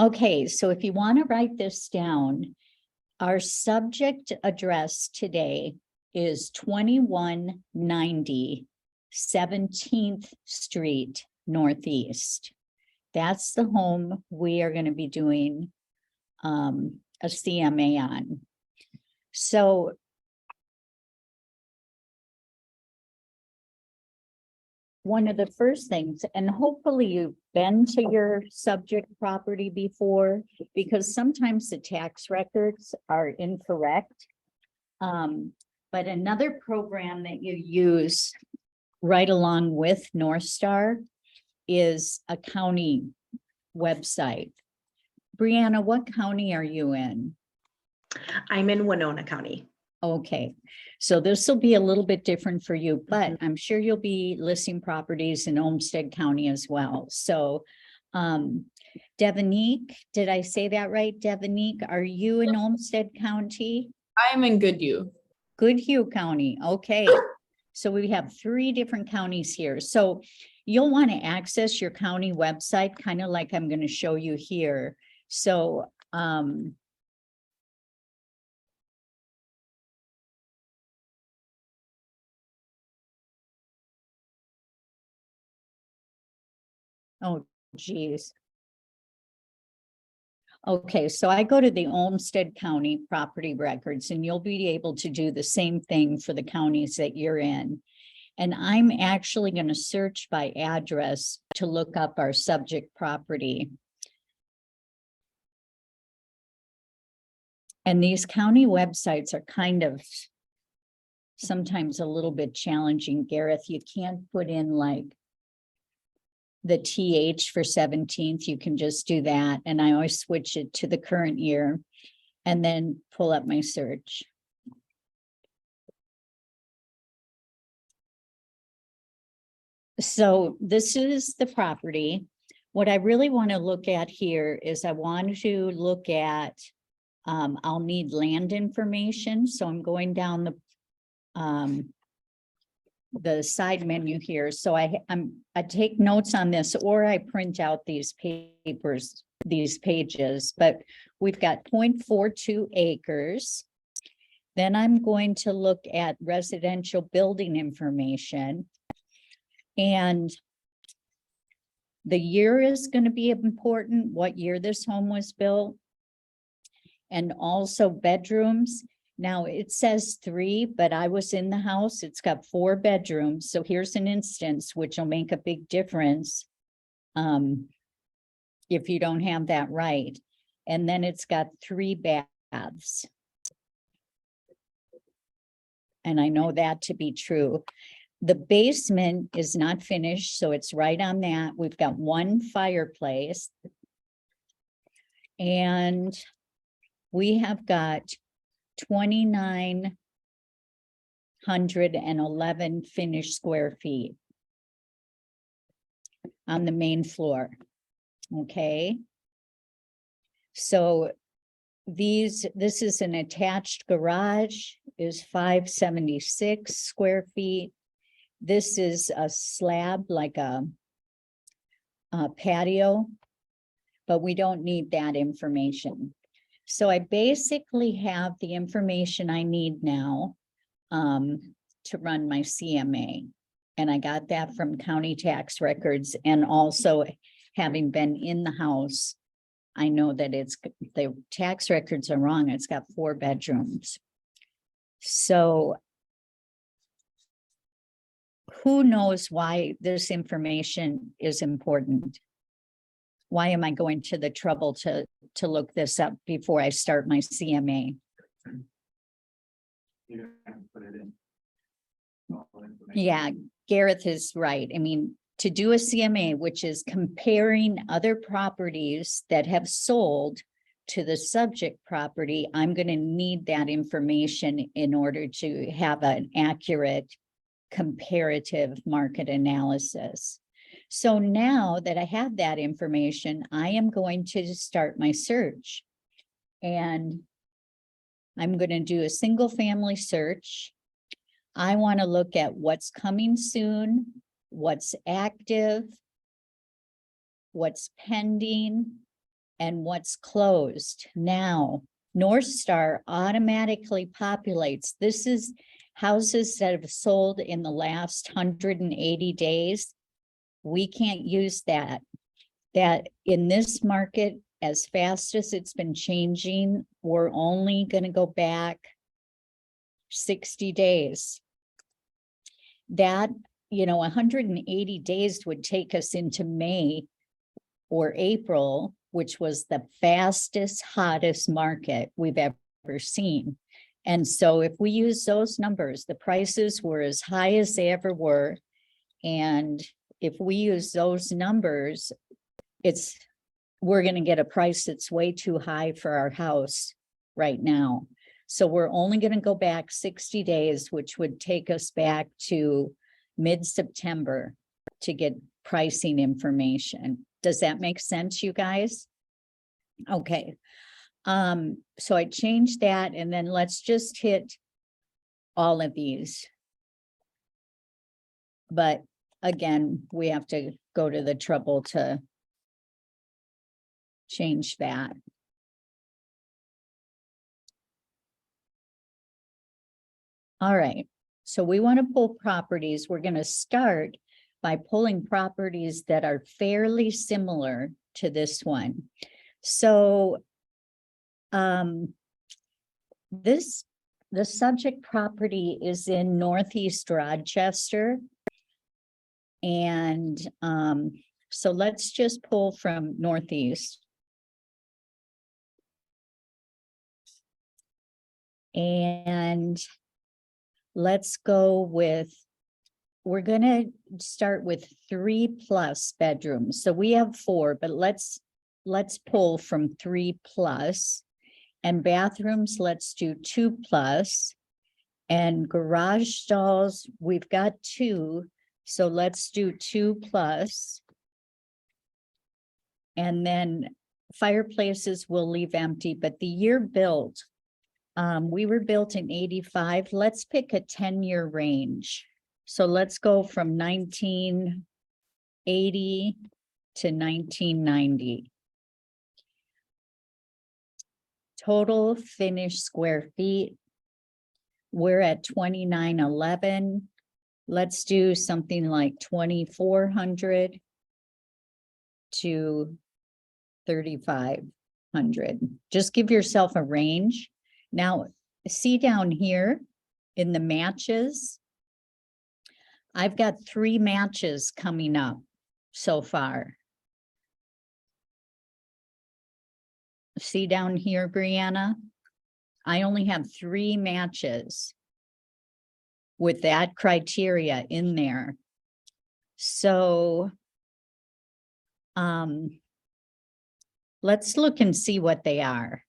Okay, so if you want to write this down, our subject address today is 2190 17th Street Northeast. That's the home we are going to be doing a CMA on. So one of the first things, and hopefully you've been to your subject property before, because sometimes the tax records are incorrect. But another program that you use right along with North Star is a county website. Brianna, what county are you in? I'm in Winona County. Okay, so this will be a little bit different for you, but I'm sure you'll be listing properties in Olmsted County as well. So Devonique, did I say that right? Devonique, are you in Olmsted County? I'm in Goodhue. Goodhue County, okay. So we have 3 different counties here. So you'll want to access your county website, kind of like I'm going to show you here. So oh, geez. Okay, so I go to the Olmsted County property records, and you'll be able to do the same thing for the counties that you're in. And I'm actually going to search by address to look up our subject property. And these county websites are kind of sometimes a little bit challenging. Gareth, you can't put in like the TH for 17th, you can just do that. And I always switch it to the current year and then pull up my search. So this is the property. What I really want to look at here is I want to look at, I'll need land information. So I'm going down the side menu here. So I take notes on this, or I print out these papers, these pages, but we've got 0.42 acres. Then I'm going to look at residential building information, and the year is going to be important, what year this home was built, and also bedrooms. Now it says 3, but I was in the house. It's got 4 bedrooms. So here's an instance which will make a big difference if you don't have that right. And then it's got 3 baths. And I know that to be true. The basement is not finished, so it's right on that. We've got 1 fireplace. And we have got 2,911 finished square feet on the main floor. Okay. So this is an attached garage, is 576 square feet. This is a slab, like a patio, but we don't need that information. So I basically have the information I need now to run my CMA. And I got that from county tax records, and also having been in the house, I know that the tax records are wrong. It's got 4 bedrooms. So who knows why this information is important? Why am I going to the trouble to look this up before I start my CMA? Yeah, Gareth is right. I mean, to do a CMA, which is comparing other properties that have sold to the subject property, I'm going to need that information in order to have an accurate comparative market analysis. So now that I have that information, I am going to start my search. And I'm going to do a single family search. I want to look at what's coming soon, what's active, what's pending, and what's closed. Now, North Star automatically populates. This is houses that have sold in the last 180 days. We can't use that. That in this market, as fast as it's been changing, we're only going to go back 60 days. That, 180 days would take us into May or April, which was the fastest, hottest market we've ever seen. And so if we use those numbers, the prices were as high as they ever were. And if we use those numbers, we're going to get a price that's way too high for our house right now. So we're only going to go back 60 days, which would take us back to mid-September to get pricing information. Does that make sense, you guys? Okay. So I changed that, and then let's just hit all of these. But again, we have to go to the trouble to change that. All right, so we want to pull properties. We're going to start by pulling properties that are fairly similar to this one. So the subject property is in Northeast Rochester. And so let's just pull from Northeast. And let's go with, we're going to start with 3+ bedrooms. So we have 4, but let's pull from 3+. And bathrooms, let's do 2+. And garage stalls, we've got 2. So let's do 2+. And then fireplaces we'll leave empty, but the year built, we were built in 85. Let's pick a 10-year range. So let's go from 1980 to 1990. Total finished square feet, we're at 2911. Let's do something like 2,400 to 3,500. Just give yourself a range. Now, see down here in the matches, I've got 3 matches coming up so far. See down here, Brianna? I only have 3 matches with that criteria in there. So let's look and see what they are.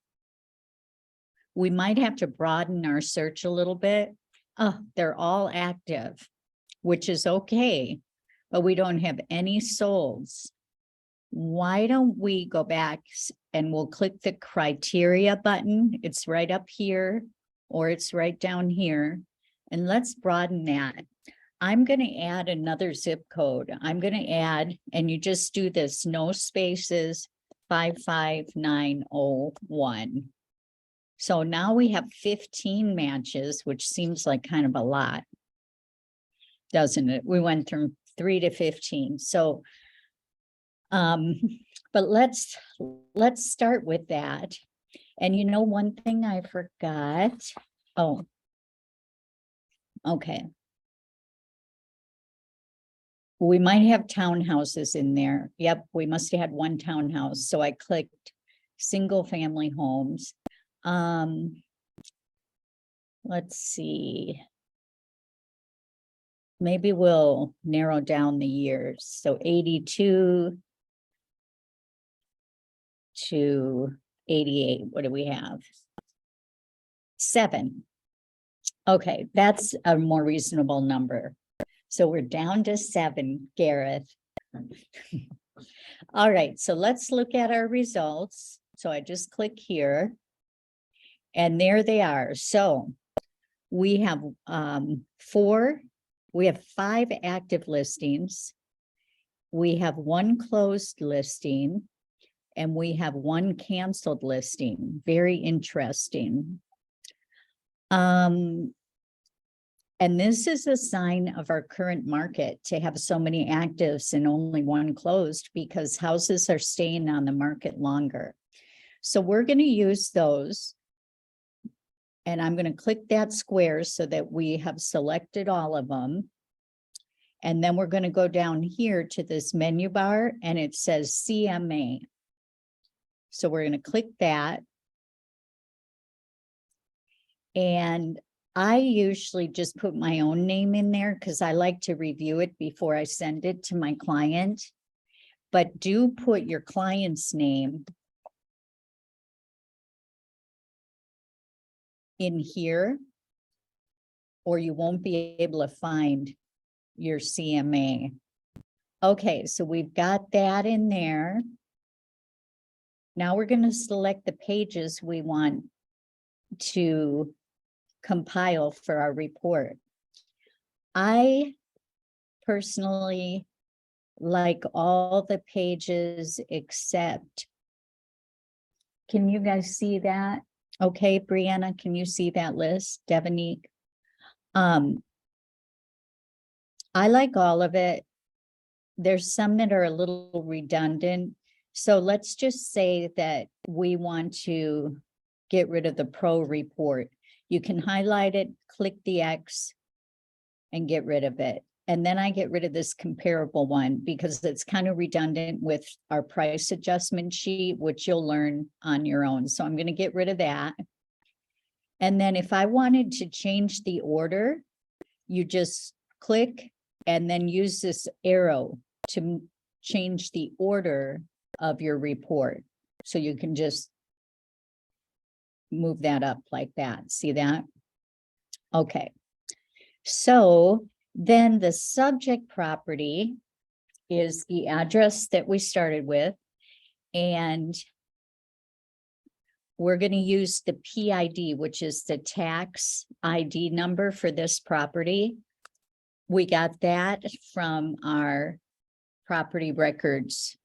We might have to broaden our search a little bit. Oh, they're all active, which is okay, but we don't have any solds. Why don't we go back and we'll click the criteria button. It's right up here, or it's right down here. And let's broaden that. I'm going to add another zip code. I'm going to add, and you just do this, no spaces, 55901. So now we have 15 matches, which seems like kind of a lot, doesn't it? We went from 3 to 15. So, but let's start with that. And one thing I forgot. Oh, okay. We might have townhouses in there. Yep, we must have had 1 townhouse. So I clicked single family homes. Let's see. Maybe we'll narrow down the years. So 82 to 88. What do we have? 7. Okay, that's a more reasonable number. So we're down to 7, Gareth. All right, so let's look at our results. So I just click here. And there they are. So we have 5 active listings. We have 1 closed listing. And we have one canceled listing. Very interesting. And this is a sign of our current market to have so many actives and only one closed, because houses are staying on the market longer. So we're going to use those. And I'm going to click that square so that we have selected all of them. And then we're going to go down here to this menu bar and it says CMA. So we're going to click that. And I usually just put my own name in there because I like to review it before I send it to my client. But do put your client's name in here, or you won't be able to find your CMA. Okay, so we've got that in there. Now we're going to select the pages we want to compile for our report. I personally like all the pages except, can you guys see that? Okay, Brianna, can you see that list? Devonique? I like all of it. There's some that are a little redundant. So let's just say that we want to get rid of the pro report. You can highlight it, click the X, and get rid of it. And then I get rid of this comparable one because it's kind of redundant with our price adjustment sheet, which you'll learn on your own. So I'm going to get rid of that. And then if I wanted to change the order, you just click and then use this arrow to change the order of your report. So you can just move that up like that. See that? Okay. So then the subject property is the address that we started with. And we're going to use the PID, which is the tax ID number for this property. We got that from our property records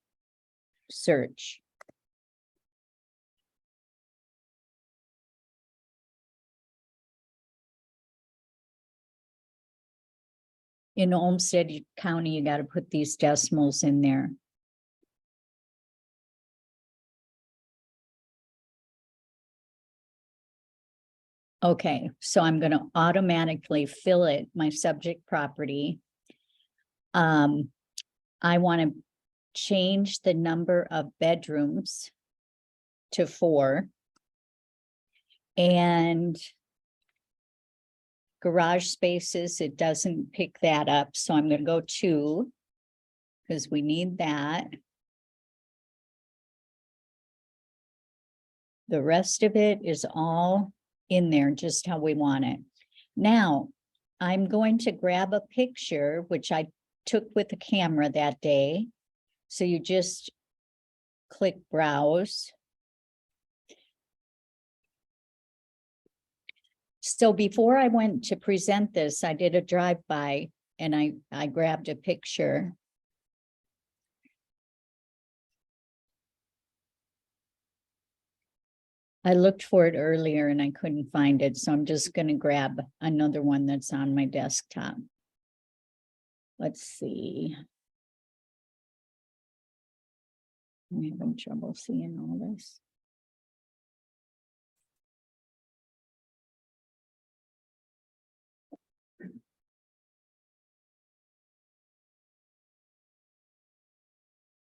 search. In Olmsted County, you got to put these decimals in there. Okay, so I'm going to automatically fill it, my subject property. I want to change the number of bedrooms to 4. And garage spaces, it doesn't pick that up. So I'm going to go 2 because we need that. The rest of it is all in there just how we want it. Now, I'm going to grab a picture, which I took with the camera that day. So you just click browse. So before I went to present this, I did a drive-by and I grabbed a picture. I looked for it earlier and I couldn't find it, so I'm just going to grab another one that's on my desktop. Let's see. I'm having trouble seeing all this.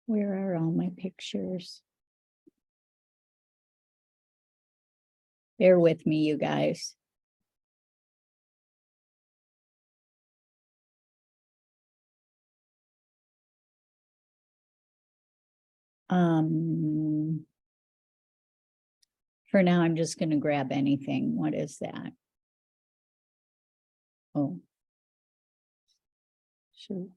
Where are all my pictures? Bear with me, you guys. For now, I'm just going to grab anything. What is that? Oh. Shoot.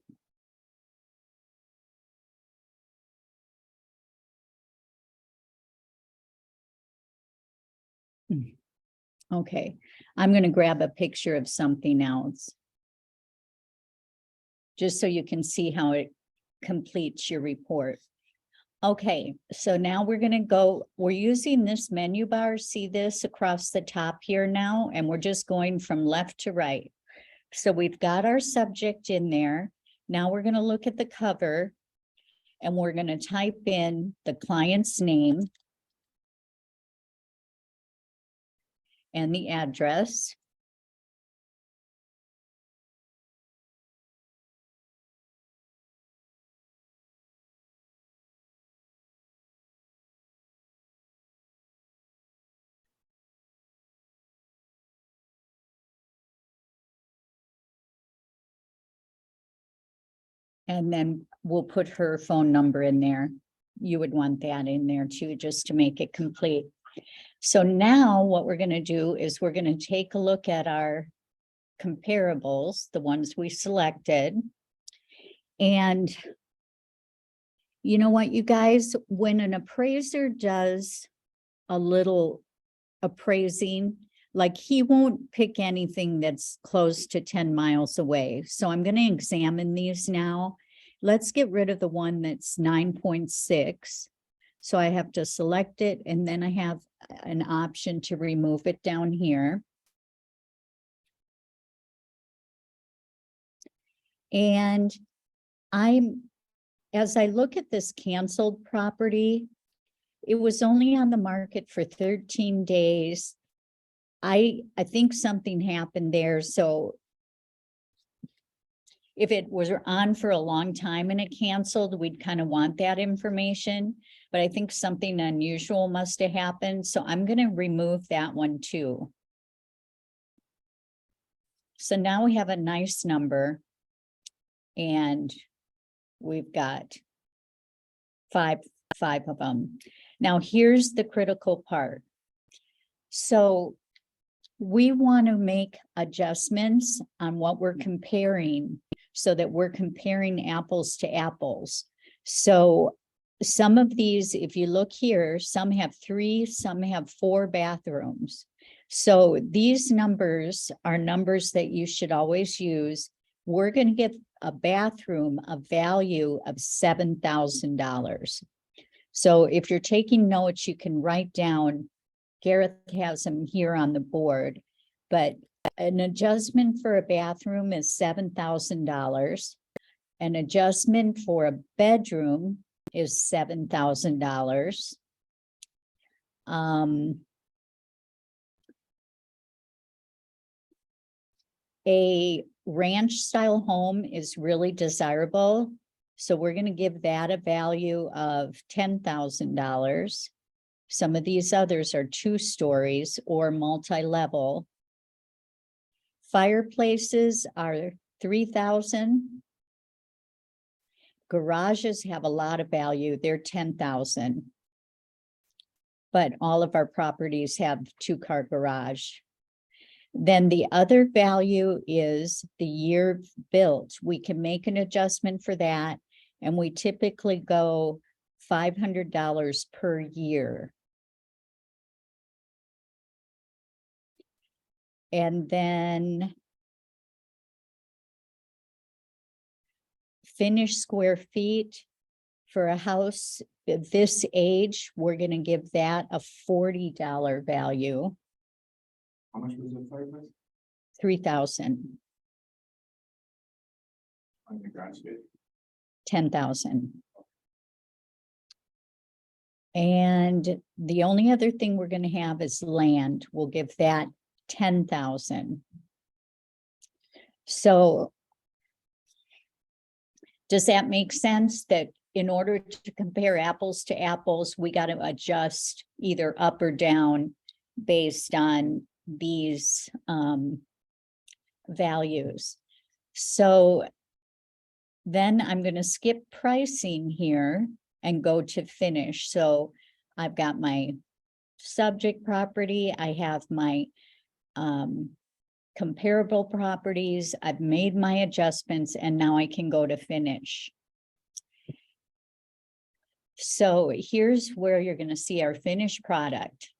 Okay, I'm going to grab a picture of something else. Just so you can see how it completes your report. Okay, so now we're gonna go, we're using this menu bar, see this across the top here now, and we're just going from left to right. So we've got our subject in there. Now we're gonna look at the cover and we're gonna type in the client's name and the address. And then we'll put her phone number in there. You would want that in there too, just to make it complete. So now what we're gonna do is we're gonna take a look at our comparables, the ones we selected. And you know what, you guys, when an appraiser does a little appraising, like he won't pick anything that's close to 10 miles away. So I'm going to examine these now. Let's get rid of the one that's 9.6. So I have to select it and then I have an option to remove it down here. And as I look at this canceled property, it was only on the market for 13 days. I think something happened there. So if it was on for a long time and it canceled, we'd kind of want that information. But I think something unusual must have happened. So I'm going to remove that one too. So now we have a nice number. And we've got five of them. Now here's the critical part. So we want to make adjustments on what we're comparing so that we're comparing apples to apples. So some of these, if you look here, some have 3, some have 4 bathrooms. So these numbers are numbers that you should always use. We're going to give a bathroom a value of $7,000. So if you're taking notes, you can write down, Gareth has them here on the board, but an adjustment for a bathroom is $7,000. An adjustment for a bedroom is $7,000. A ranch style home is really desirable. So we're going to give that a value of $10,000. Some of these others are 2 stories or multi-level. Fireplaces are $3,000. Garages have a lot of value. They're $10,000. But all of our properties have 2-car garage. Then the other value is the year built. We can make an adjustment for that. And we typically go $500 per year. And then finished square feet for a house at this age, we're going to give that a $40 value. How much was the fireplace? 3,000, On the garage bit? 10,000. And the only other thing we're going to have is land. We'll give that 10,000. So does that make sense that in order to compare apples to apples, we got to adjust either up or down based on these values? So then I'm going to skip pricing here and go to finish. So I've got my subject property. I have my comparable properties. I've made my adjustments and now I can go to finish. So here's where you're going to see our finished product.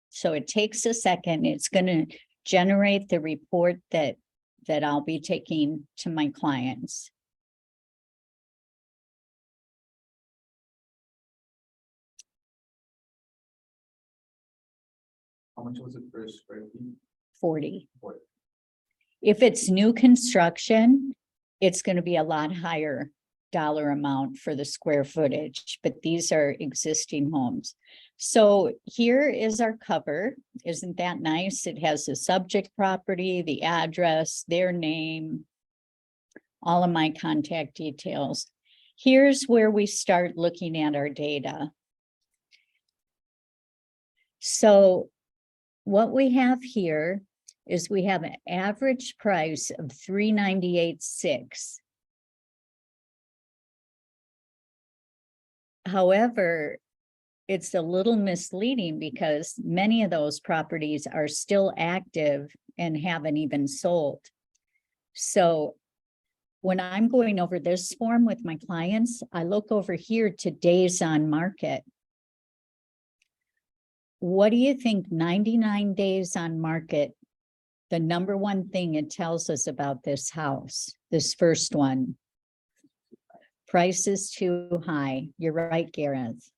So it takes a second. It's going to generate the report that I'll be taking to my clients. How much was it per square feet? 40. 40. If it's new construction, it's going to be a lot higher dollar amount for the square footage, but these are existing homes. So here is our cover. Isn't that nice? It has the subject property, the address, their name, all of my contact details. Here's where we start looking at our data. So what we have here is we have an average price of $398,600. However, it's a little misleading because many of those properties are still active and haven't even sold. So when I'm going over this form with my clients, I look over here to days on market. What do you think 99 days on market, the number one thing it tells us about this house, this first one? Price is too high. You're right, Gareth.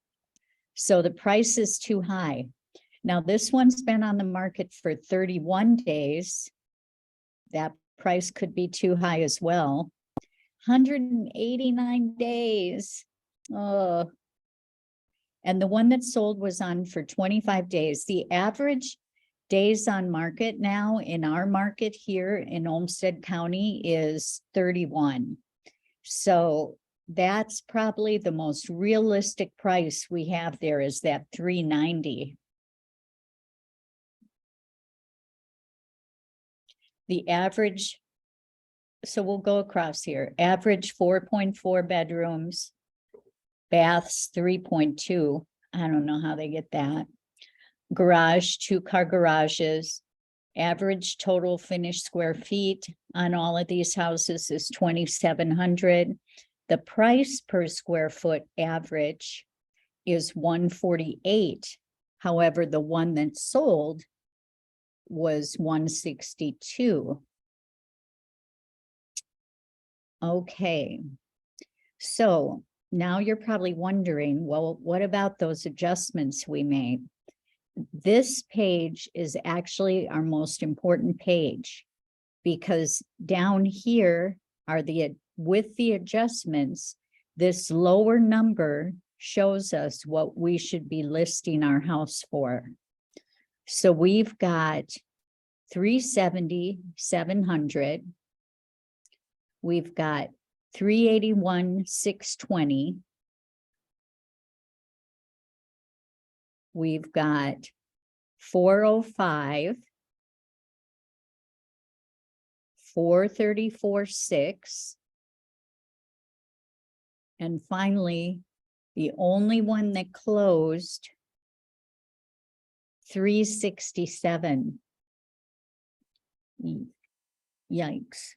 So the price is too high. Now this one's been on the market for 31 days. That price could be too high as well. 189 days. Oh. And the one that sold was on for 25 days. The average days on market now in our market here in Olmsted County is 31. So that's probably the most realistic price we have there is that 390. The average, so we'll go across here. Average 4.4 bedrooms, baths 3.2. I don't know how they get that. Garage, 2-car garages. Average total finished square feet on all of these houses is 2,700. The price per square foot average is 148. However, the one that sold was 162. Okay. So now you're probably wondering, well, what about those adjustments we made? This page is actually our most important page because down here are with the adjustments, this lower number shows us what we should be listing our house for. So we've got 370, 700. We've got 381, 620. We've got 405, 434, 6. And finally, the only one that closed, 367. Yikes.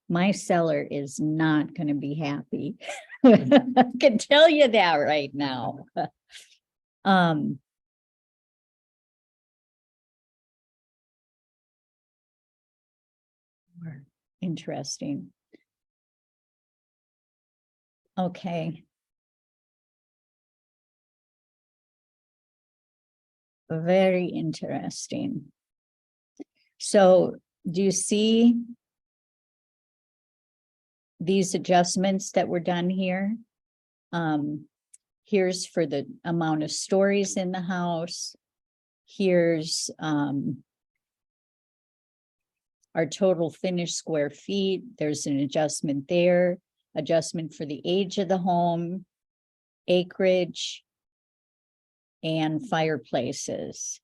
My seller is not going to be happy. I can tell you that right now. Interesting. Okay. Very interesting. So do you see these adjustments that were done here? Here's for the amount of stories in the house. Here's our total finished square feet. There's an adjustment there, adjustment for the age of the home, acreage, and fireplaces.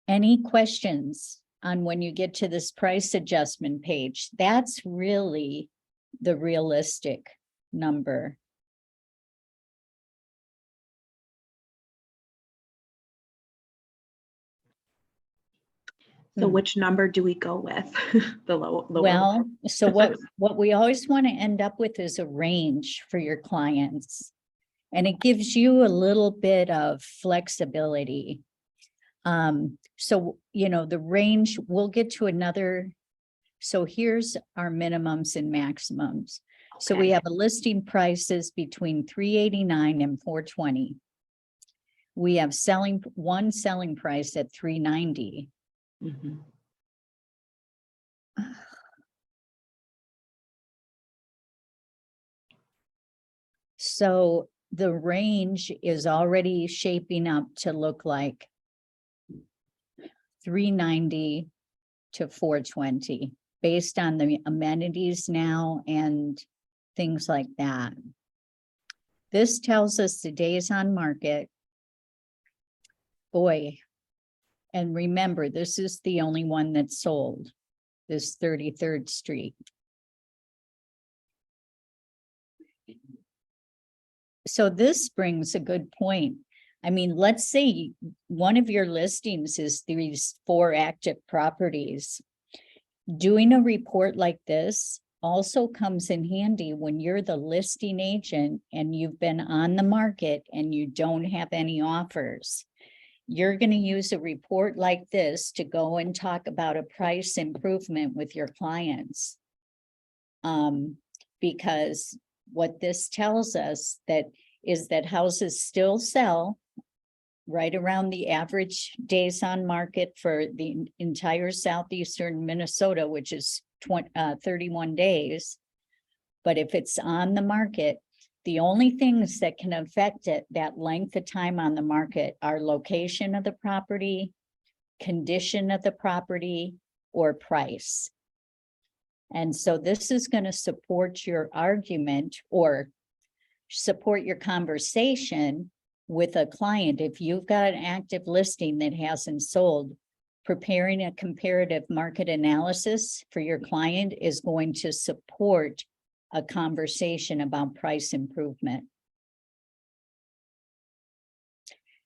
Any questions on when you get to this price adjustment page? That's really the realistic number. So which number do we go with? The lower. Well, so what we always want to end up with is a range for your clients. And it gives you a little bit of flexibility. So, you know, the range, we'll get to another So here's our minimums and maximums. So we Okay. have a listing prices between 389 and 420. We have one selling price at 390. Mhm. So the range is already shaping up to look like 390 to 420 based on the amenities now and things like that. This tells us the days on market. Boy, and remember, this is the only one that's sold, this 33rd Street. So this brings a good point. I mean, let's say one of your listings is these 4 active properties. Doing a report like this also comes in handy when you're the listing agent and you've been on the market and you don't have any offers. You're going to use a report like this to go and talk about a price improvement with your clients. Because what this tells us is that houses still sell right around the average days on market for the entire southeastern Minnesota, which is 31 days. But if it's on the market, the only things that can affect it, that length of time on the market, are location of the property, condition of the property, or price. And so this is going to support your argument or support your conversation with a client. If you've got an active listing that hasn't sold, preparing a comparative market analysis for your client is going to support a conversation about price improvement.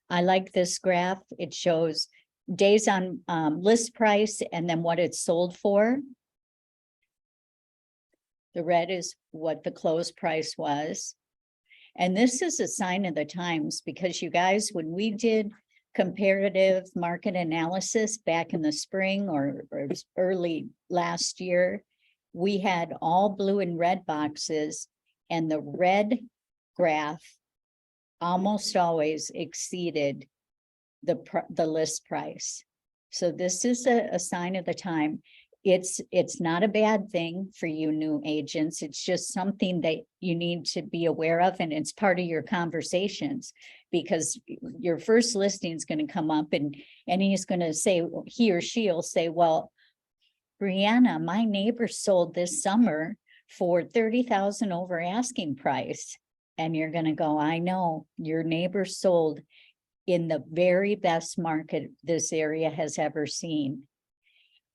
I like this graph. It shows days on list price and then what it's sold for. The red is what the close price was. And this is a sign of the times, because you guys, when we did comparative market analysis back in the spring or early last year, we had all blue and red boxes, and the red graph almost always exceeded the list price. So this is a sign of the time. It's not a bad thing for you new agents. It's just something that you need to be aware of, and it's part of your conversations, because your first listing is going to come up and he's going to say, he or she will say, well, Brianna, my neighbor sold this summer for 30,000 over asking price. And you're going to go, I know, your neighbor sold in the very best market this area has ever seen.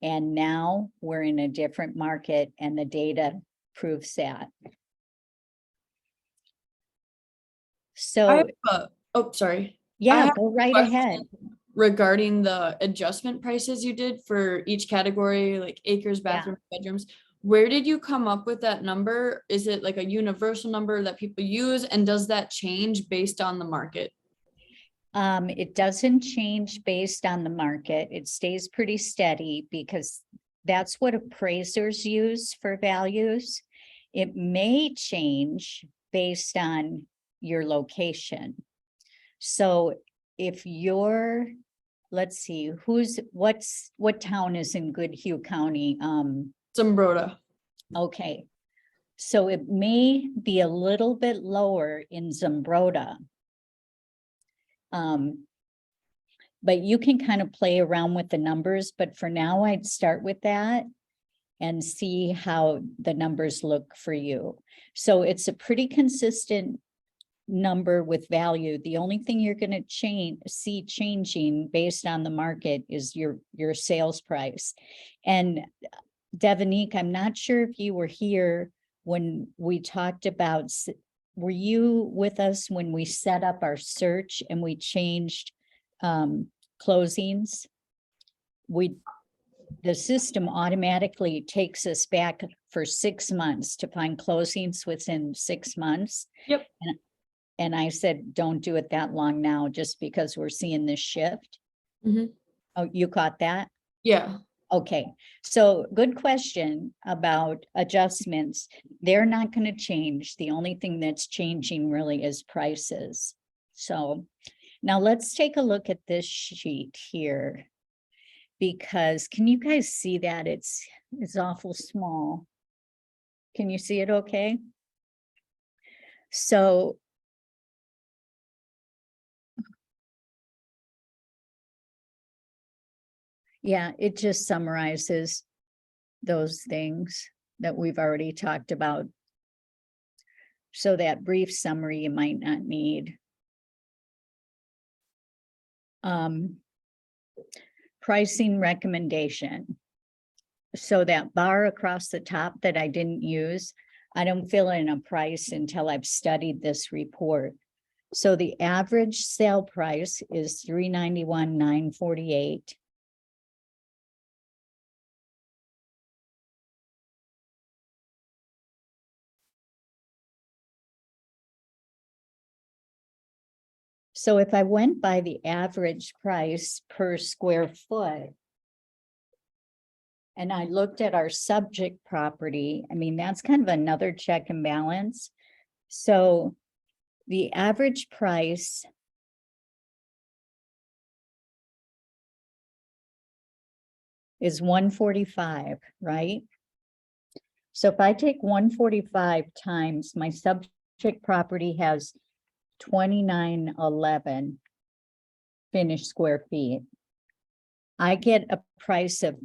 And now we're in a different market, and the data proves that. So, Sorry. I yeah, have go right question ahead. Regarding the adjustment prices you did for each category, like acres, bathrooms, bedrooms, where did you come up with that number? Is it like a universal number that people use, and does that change based on the market? It doesn't change based on the market. It stays pretty steady because that's what appraisers use for values. It may change based on your location. So if you're, let's see, what town is in Goodhue County? Zumbrota. Okay. So it may be a little bit lower in Zumbrota. But you can kind of play around with the numbers, but for now I'd start with that and see how the numbers look for you. So it's a pretty consistent number with value. The only thing you're going to see changing based on the market is your sales price. And Devonique, I'm not sure if you were here when we talked about, were you with us when we set up our search and we changed closings? The system automatically takes us back for 6 months to find closings within 6 months. Yep. And I said, don't do it that long now, just because we're seeing this shift. Mhm. Oh, you caught that? Yeah. Okay, so good question about adjustments. They're not going to change. The only thing that's changing really is prices. So now let's take a look at this sheet here. Because can you guys see that? It's awful small. Can you see it okay? So yeah, it just summarizes those things that we've already talked about. So that brief summary you might not need. Pricing recommendation. So that bar across the top that I didn't use, I don't fill in a price until I've studied this report. So the average sale price is $391,948. So if I went by the average price per square foot, and I looked at our subject property, I mean, that's kind of another check and balance. So the average price is 145, right? So if I take 145 times my subject property has 2911 finished square feet, I get a price of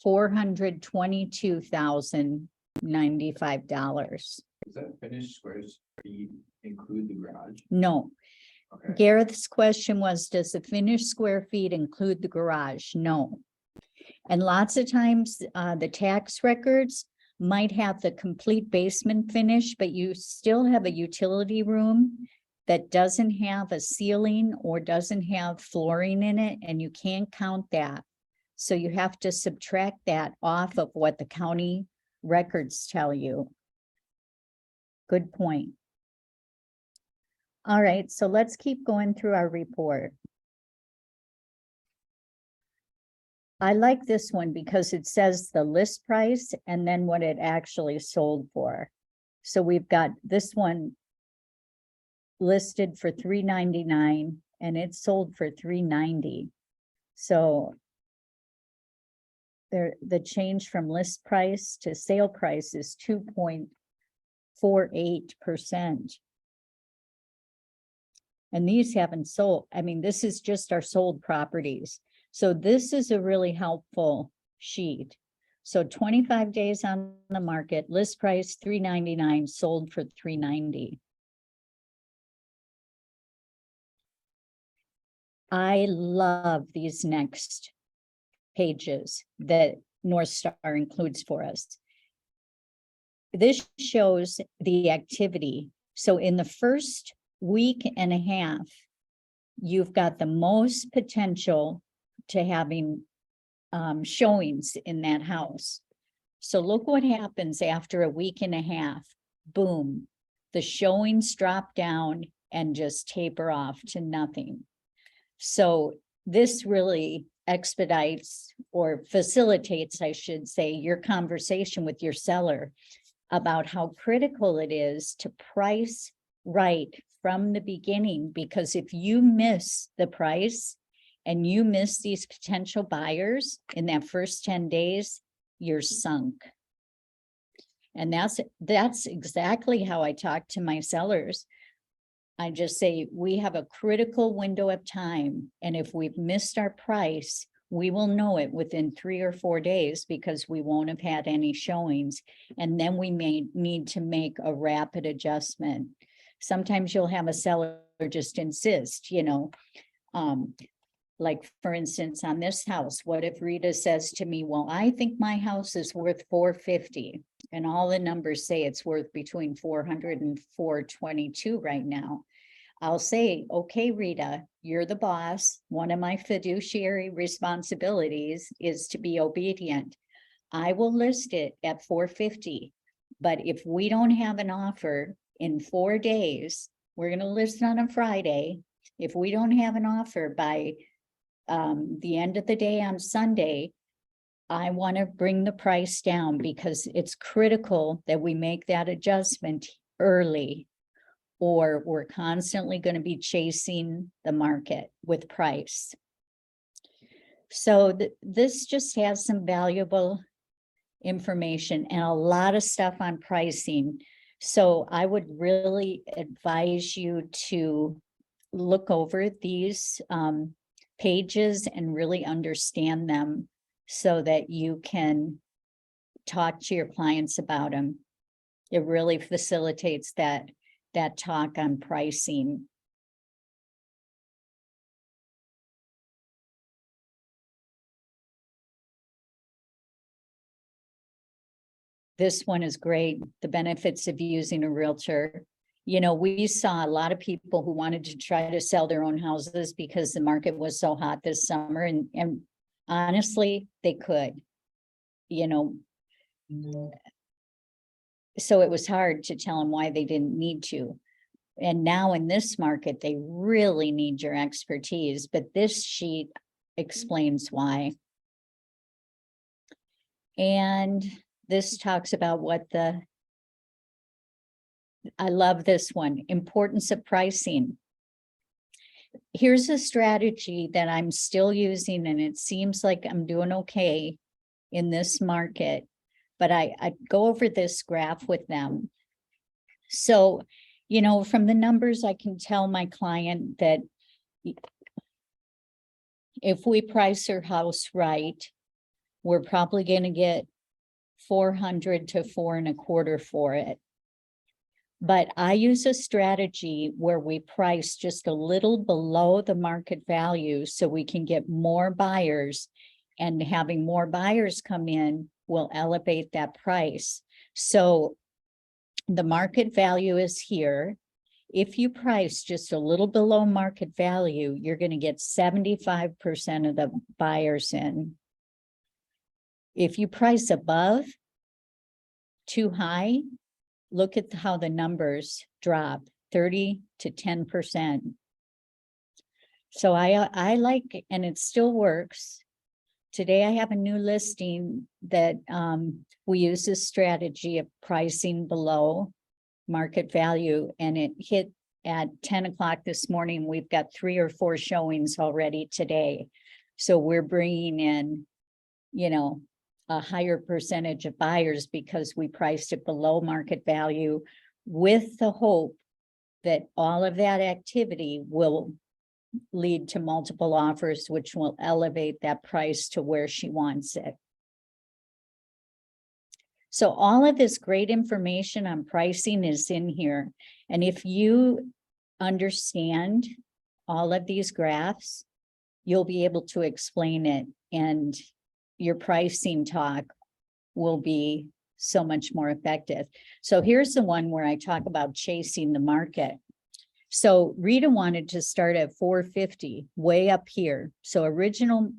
$422,095. Is that finished squares feet include the garage? No, Okay, Gareth's question was, does the finished square feet include the garage? No. And lots of times, the tax records might have the complete basement finish, but you still have a utility room that doesn't have a ceiling or doesn't have flooring in it, and you can't count that. So you have to subtract that off of what the county records tell you. Good point. All right, so let's keep going through our report. I like this one because it says the list price and then what it actually sold for. So we've got this one listed for $399 and it sold for $390. So the change from list price to sale price is 2.48%. And these haven't sold. I mean, this is just our sold properties. So this is a really helpful sheet. So 25 days on the market, list price $399, sold for $390. I love these next pages that North Star includes for us. This shows the activity. So in the first week and a half, you've got the most potential to having showings in that house. So look what happens after a week and a half. Boom, the showings drop down and just taper off to nothing. So this really expedites or facilitates, I should say, your conversation with your seller about how critical it is to price right from the beginning, because if you miss the price and you miss these potential buyers in that first 10 days, you're sunk. And that's exactly how I talk to my sellers. I just say, we have a critical window of time. And if we've missed our price, we will know it within 3 or 4 days because we won't have had any showings. And then we may need to make a rapid adjustment. Sometimes you'll have a seller just insist, like for instance, on this house, what if Rita says to me, well, I think my house is worth $450 and all the numbers say it's worth between $400 and $422 right now. I'll say, okay, Rita, you're the boss. One of my fiduciary responsibilities is to be obedient. I will list it at $450, but if we don't have an offer in 4 days, we're going to list on a Friday. If we don't have an offer by the end of the day on Sunday, I want to bring the price down because it's critical that we make that adjustment early, or we're constantly going to be chasing the market with price. So this just has some valuable information and a lot of stuff on pricing. So I would really advise you to look over these pages and really understand them so that you can talk to your clients about them. It really facilitates that talk on pricing. This one is great. The benefits of using a realtor. You know, we saw a lot of people who wanted to try to sell their own houses because the market was so hot this summer, and honestly, they could, you know. So it was hard to tell them why they didn't need to. And now in this market, they really need your expertise, but this sheet explains why. And this talks about I love this one, importance of pricing. Here's a strategy that I'm still using, and it seems like I'm doing okay in this market, but I go over this graph with them. So, you know, from the numbers, I can tell my client that if we price her house right, we're probably going to get 400 to 4.25 for it. But I use a strategy where we price just a little below the market value so we can get more buyers, and having more buyers come in will elevate that price. So the market value is here. If you price just a little below market value, you're going to get 75% of the buyers in. If you price above, too high, look at how the numbers drop, 30 to 10%. So I like, and it still works. Today I have a new listing that we use this strategy of pricing below market value, and it hit at 10 o'clock this morning. We've got 3 or 4 showings already today. So we're bringing in, you know, a higher percentage of buyers because we priced it below market value, with the hope that all of that activity will lead to multiple offers, which will elevate that price to where she wants it. So all of this great information on pricing is in here. And if you understand all of these graphs, you'll be able to explain it, and your pricing talk will be so much more effective. So here's the one where I talk about chasing the market. So Rita wanted to start at 450, way up here. So original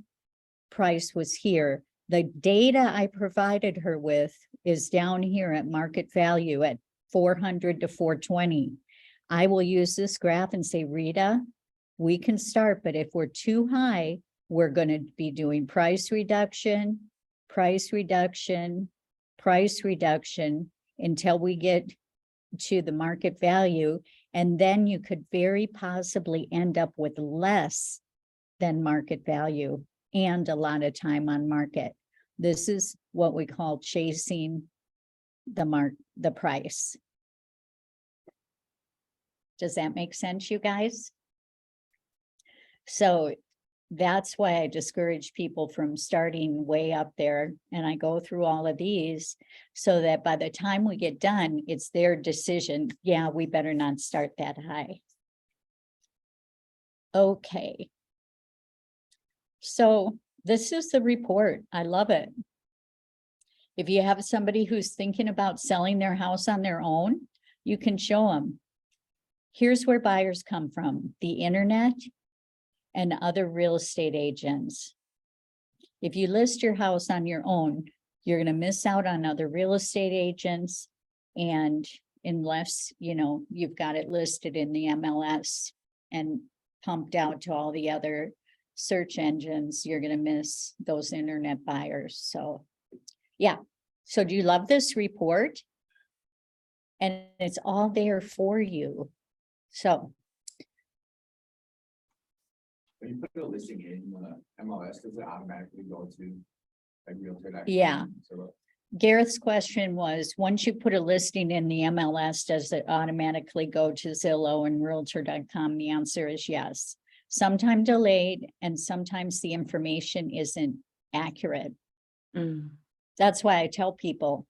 price was here. The data I provided her with is down here at market value at 400 to 420. I will use this graph and say, Rita, we can start, but if we're too high, we're going to be doing price reduction, price reduction, price reduction until we get to the market value. And then you could very possibly end up with less than market value and a lot of time on market. This is what we call chasing the price. Does that make sense, you guys? So that's why I discourage people from starting way up there. And I go through all of these so that by the time we get done, it's their decision. Yeah, we better not start that high. Okay. So this is the report. I love it. If you have somebody who's thinking about selling their house on their own, you can show them. Here's where buyers come from: the internet and other real estate agents. If you list your house on your own, you're going to miss out on other real estate agents. And unless, you know, you've got it listed in the MLS and pumped out to all the other search engines, you're gonna miss those internet buyers, so. Yeah, so do you love this report? And it's all there for you, so. When you put a listing in MLS, does it automatically go to like realtor.com? Yeah. So Gareth's question was, once you put a listing in the MLS, does it automatically go to Zillow and Realtor.com? The answer is yes. Sometimes delayed, and sometimes the information isn't accurate. Mm. That's why I tell people,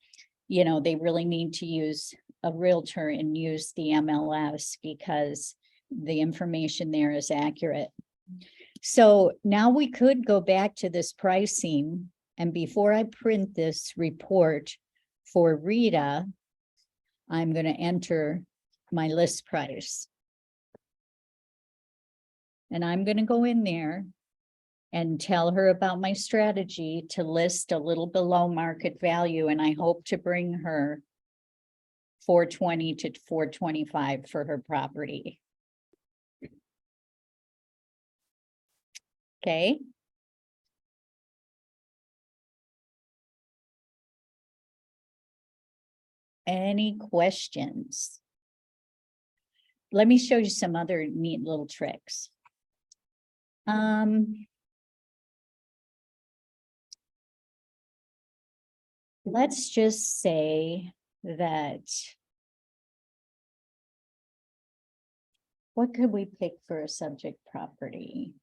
they really need to use a realtor and use the MLS because the information there is accurate. So now we could go back to this pricing. And before I print this report for Rita, I'm going to enter my list price. And I'm going to go in there and tell her about my strategy to list a little below market value. And I hope to bring her 420 to 425 for her property. Okay. Any questions? Let me show you some other neat little tricks. Let's just say that. What could we pick for a subject property?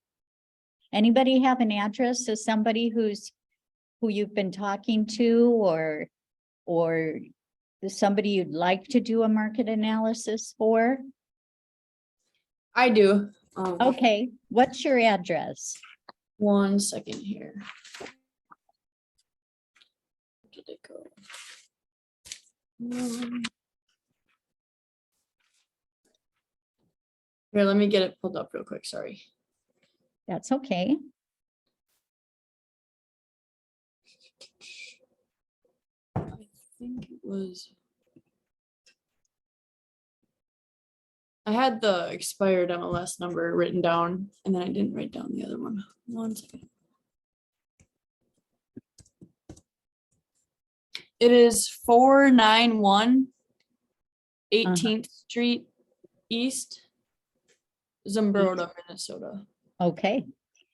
Anybody have an address of somebody who you've been talking to, or somebody you'd like to do a market analysis for? I do. Okay, what's your address? 1 second here. Where did it go? Here, let me get it pulled up real quick. Sorry. That's okay. I think it was. I had the expired MLS number written down, and then I didn't write down the other one. 1 second. It is 491 18th Street East, Zumbrota, Minnesota. Okay,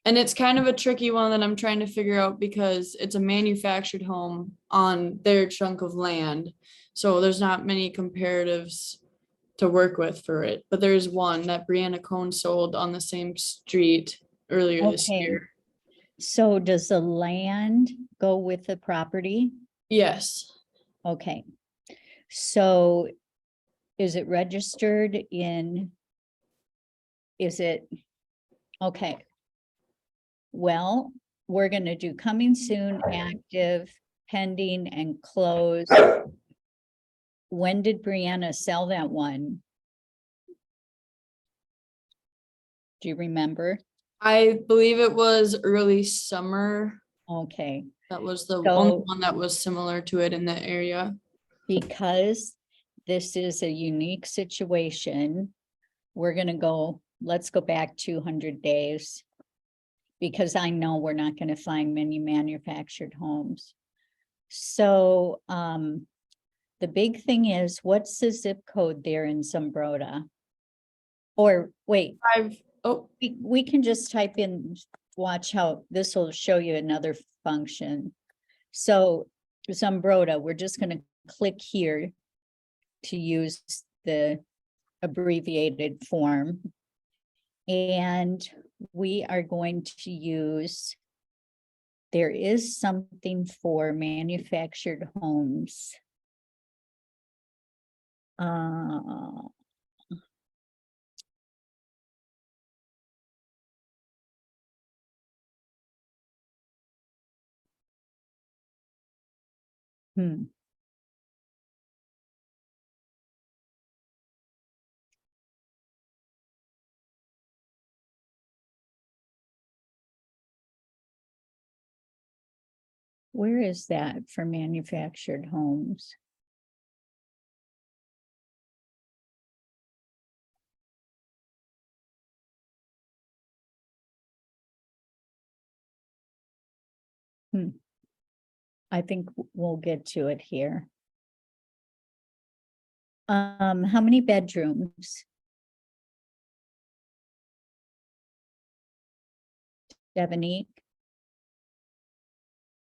And it's kind of a tricky one that I'm trying to figure out because it's a manufactured home on their chunk of land. So there's not many comparatives to work with for it, but there's one that Brianna Cohn sold on the same street earlier this Okay. year. so does the land go with the property? Yes, Okay, so is it registered in? Is it? Okay. Well, we're gonna do coming soon, active, pending, and closed. When did Brianna sell that one? Do you remember? I believe it was early summer. Okay, That was the So- only one that was similar to it in the area. because this is a unique situation, we're gonna go, let's go back 200 days. Because I know we're not gonna find many manufactured homes. So, the big thing is, what's the zip code there in Zumbrota? Or wait, Oh, we can just type in, watch how this will show you another function. So Zumbrota, we're just gonna click here to use the abbreviated form. And we are going to use, there is something for manufactured homes. Hmm. Where is that for manufactured homes? I think we'll get to it here. How many bedrooms? Devonique?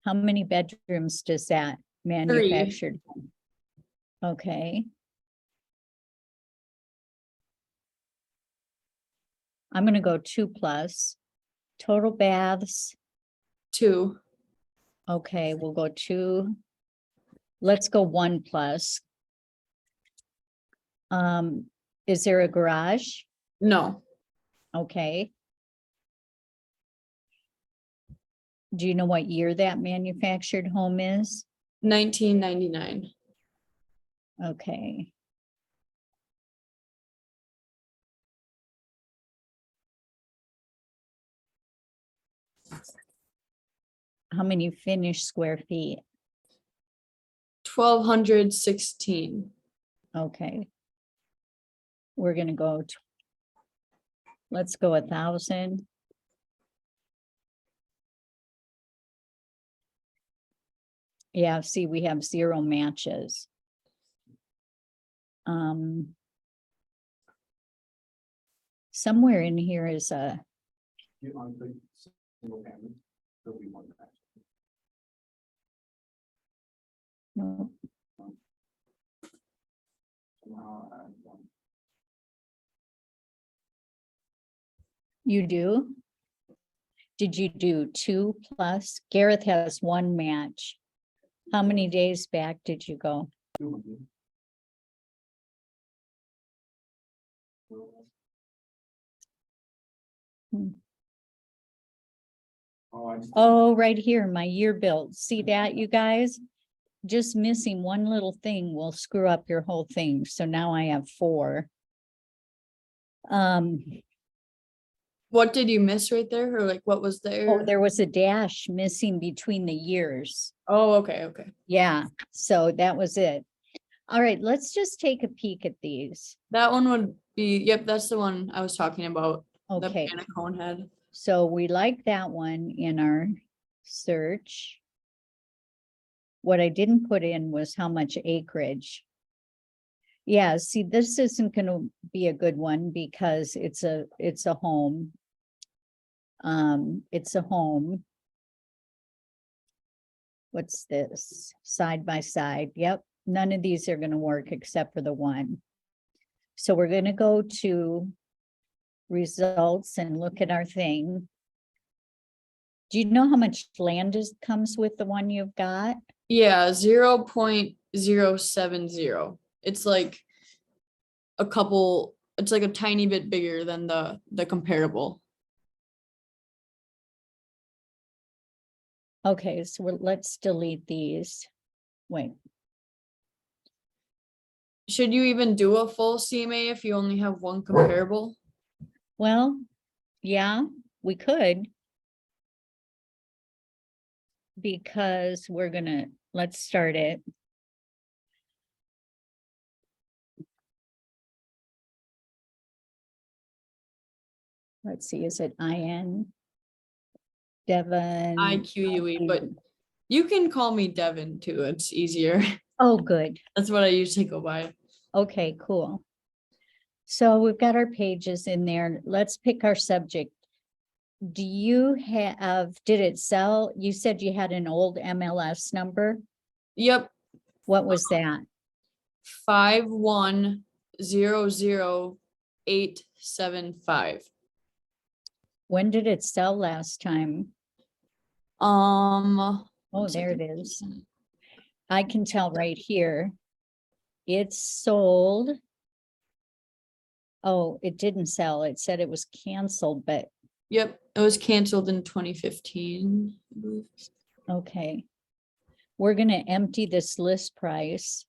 How many bedrooms does that manufactured home? Okay. I'm gonna go 2+. Total baths, 2. okay, we'll go 2. Let's go 1+. Is there a garage? No. Okay. Do you know what year that manufactured home is? 1999. Okay. How many finished square feet? 1216. Okay. We're gonna go, let's go 1,000. Yeah, see, we have 0 matches. Somewhere in here is a, You unclick single family, there'll be one match. no, Somehow, one. you do? Did you do 2+? Gareth has 1 match. How many days back did you go? 200. Hmm. Oh, I just. Oh, right here, my year build. See that, you guys? Just missing one little thing will screw up your whole thing. So now I have 4. What did you miss right there? Or like what was Oh, there? there was a dash missing between the years. Oh, okay, okay. Yeah, so that was it. All right, let's just take a peek at these. That one would be, yep, that's the one I was talking about. The Okay, Pantacone head. so we like that one in our search. What I didn't put in was how much acreage. Yeah, see, this isn't gonna be a good one because it's a home. It's a home. What's this? Side by side. Yep, none of these are gonna work except for the one. So we're gonna go to results and look at our thing. Do you know how much land comes with the one you've got? Yeah, 0.070. It's like a couple, it's like a tiny bit bigger than the comparable. Okay, so let's delete these. Wait, Should you even do a full CMA if you only have one comparable? well, yeah, we could. Because we're gonna, let's start it. Let's see, is it IN? Devon? IQUE, but you can call me Devin too. It's easier. Oh, good. That's what I usually go by. Okay, cool. So we've got our pages in there. Let's pick our subject. Do you have, did it sell? You said you had an old MLS number. Yep, What was that? 5100875. When did it sell last time? Oh, Oh, there it is. I can tell right here. It's sold. Oh, it didn't sell. It said it was canceled, but Yep, it was canceled in 2015. I believe. okay. We're gonna empty this list price.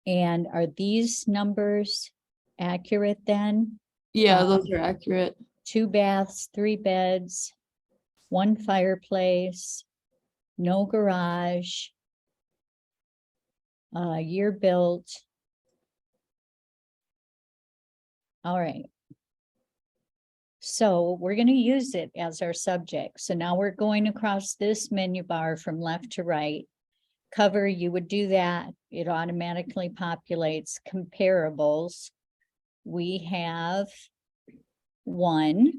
And are these numbers accurate then? Yeah, those are accurate. 2 baths, 3 beds, 1 fireplace, no garage. Year built. All right. So we're going to use it as our subject. So now we're going across this menu bar from left to right. Cover, you would do that. It automatically populates comparables. We have one.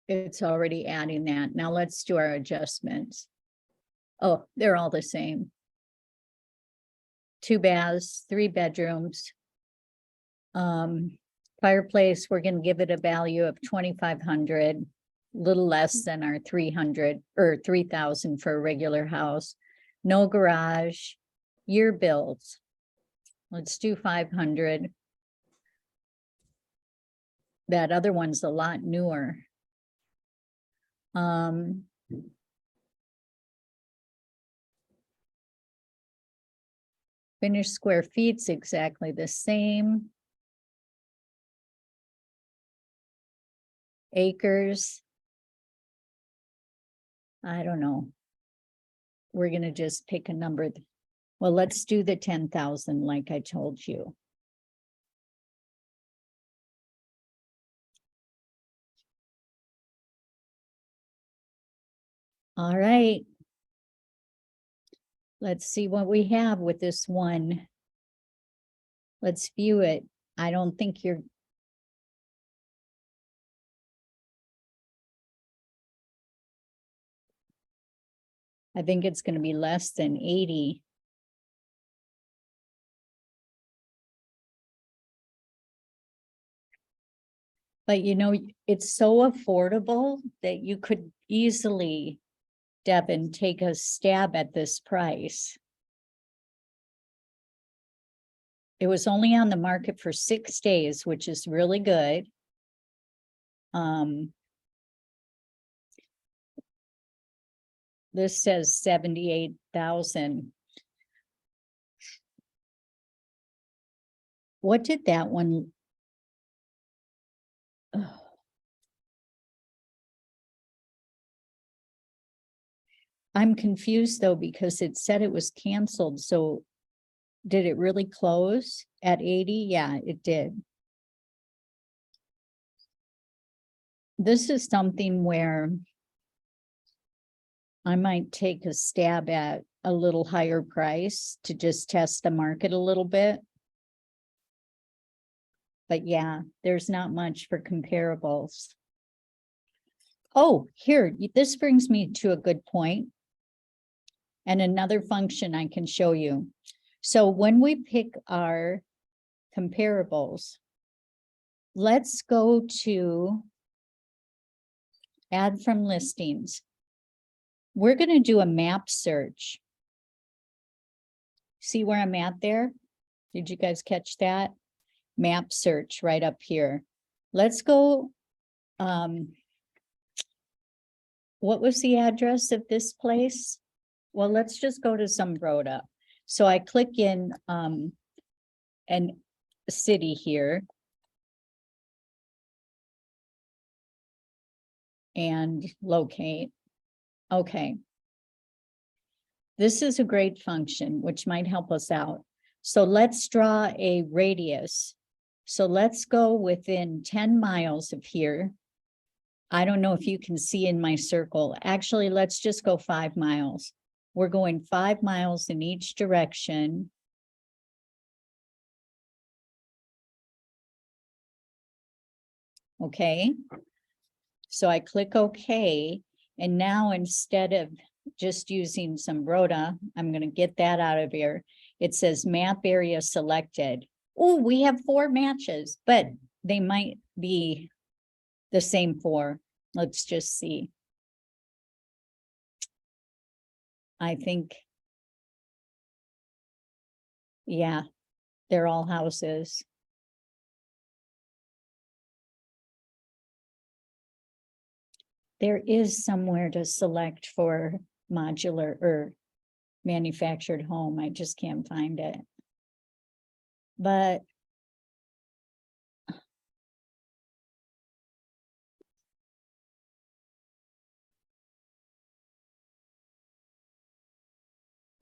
It's already adding that. Now let's do our adjustments. Oh, they're all the same. 2 baths, 3 bedrooms. Fireplace, we're gonna give it a value of 2,500, little less than our 300 or 3,000 for a regular house. No garage, year builds. Let's do 500. That other one's a lot newer. Finished square feet's exactly the same. Acres. I don't know. We're gonna just pick a number. Well, let's do the 10,000 like I told you. All right. Let's see what we have with this one. Let's view it. I don't think you're. I think it's going to be less than 80. But you know, it's so affordable that you could easily, Devin, take a stab at this price. It was only on the market for 6 days, which is really good. This says 78,000. What did that one? Oh. I'm confused though, because it said it was canceled. So did it really close at 80? Yeah, it did. This is something where I might take a stab at a little higher price to just test the market a little bit. But yeah, there's not much for comparables. Oh, here, this brings me to a good point. And another function I can show you. So when we pick our comparables, let's go to add from listings. We're going to do a map search. See where I'm at there? Did you guys catch that? Map search right up here. Let's go. What was the address of this place? Well, let's just go to Zumbrota. So I click in an city here. And locate. Okay. This is a great function, which might help us out. So let's draw a radius. So let's go within 10 miles of here. I don't know if you can see in my circle. Actually, let's just go 5 miles. We're going 5 miles in each direction. Okay. So I click OK. And now instead of just using Zumbrota, I'm going to get that out of here. It says map area selected. Oh, we have 4 matches, but they might be the same 4. Let's just see. I think, yeah, they're all houses. There is somewhere to select for modular or manufactured home. I just can't find it. But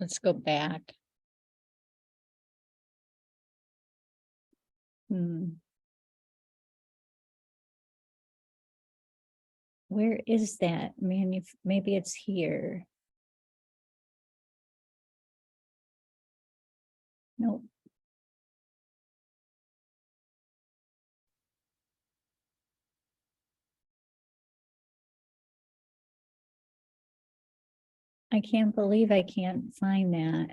Let's go back. Where is that? Maybe it's here. Nope. I can't believe I can't find that.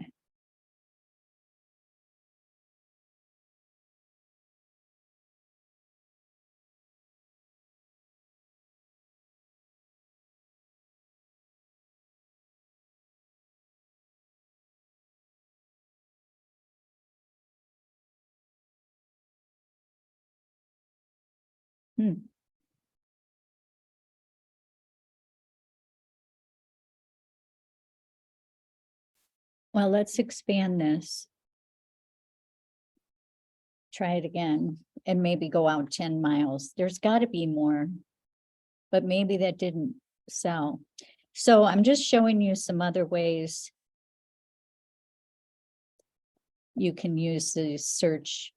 Well, let's expand this. Try it again and maybe go out 10 miles. There's got to be more, but maybe that didn't sell. So I'm just showing you some other ways you can use the search.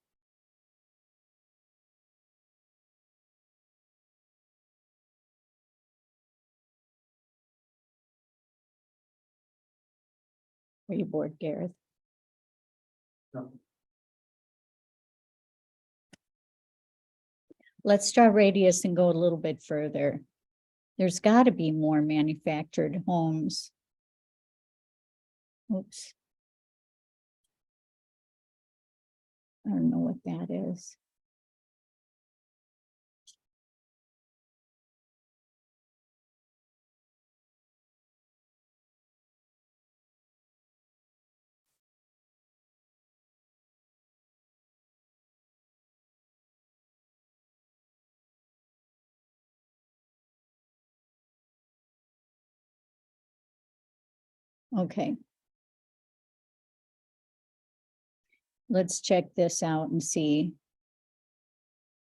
Are you bored, Gareth? No. Let's draw radius and go a little bit further. There's got to be more manufactured homes. Oops. I don't know what that is. Okay. Let's check this out and see.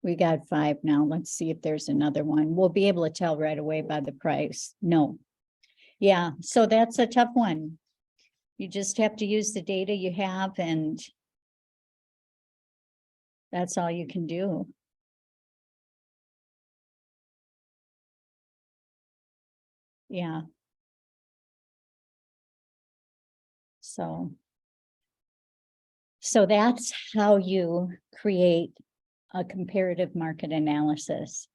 We got 5 now. Let's see if there's another one. We'll be able to tell right away by the price. No. Yeah, so that's a tough one. You just have to use the data you have, and that's all you can do. Yeah. So that's how you create a comparative market analysis.